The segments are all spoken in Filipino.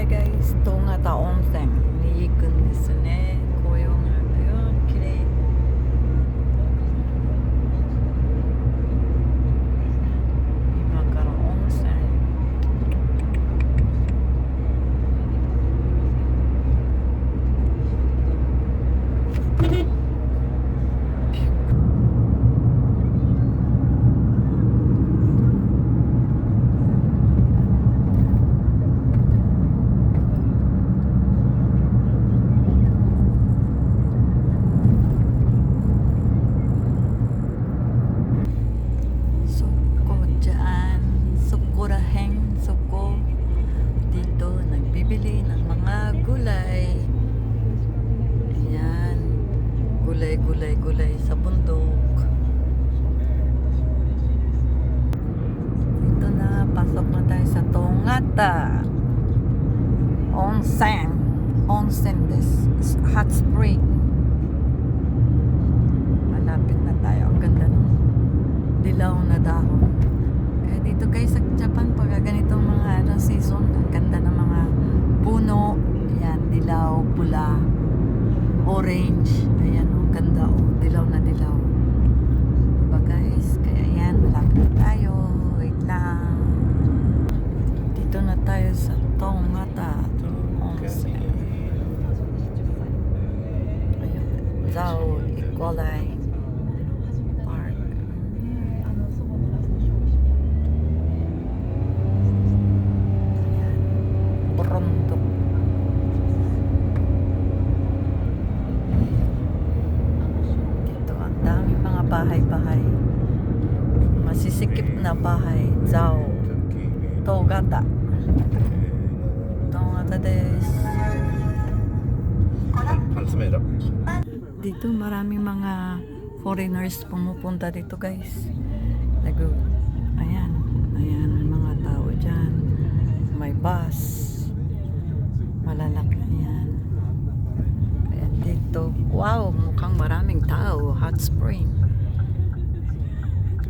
はいガイス、東方温泉に行くんですね。紅葉があるよ、綺麗。今から温泉。Dito nagbibili ng mga gulay. Ayan, gulay sa bundok. Dito na, pasok na tayo sa Tongata Onsen this hot spring. Malapit na tayo. Ang ganda ng dilaw na dahon. Dito guys sa Japan, pag ganitong mga season, ang ganda ng mga puno. Ayan, dilaw, pula, orange. Ayan, ang ganda. Dilaw na dilaw. Diba guys? Kaya ayan, malapit na tayo. Wait lang. Dito na tayo sa Tongata Onsen. Ayan, Zao Equalite. Dito ang daming mga bahay-bahay, masisikip na bahay. Zao Togata des. Dito maraming mga foreigners pumupunta dito guys. Ayan may mga tao dyan, may bus malalaki yan. Kaya dito, wow, mukhang maraming tao. Hot spring.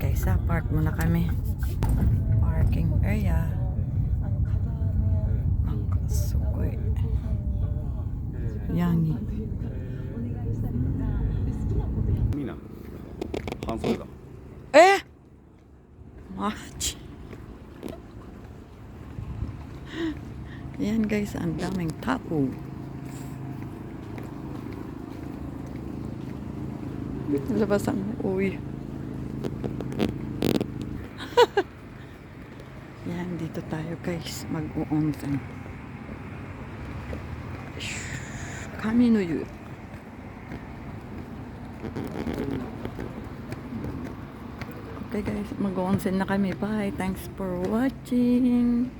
Kaysa park muna kami. Parking area. Sugoi. Yangi. Mina. Hansoda. Machi. Yan guys, ang daming tao. Labasan mo, uwi. Yan, dito tayo guys, mag-uonsen. Kami no yu. Okay guys, mag-uonsen na kami. Bye. Thanks for watching.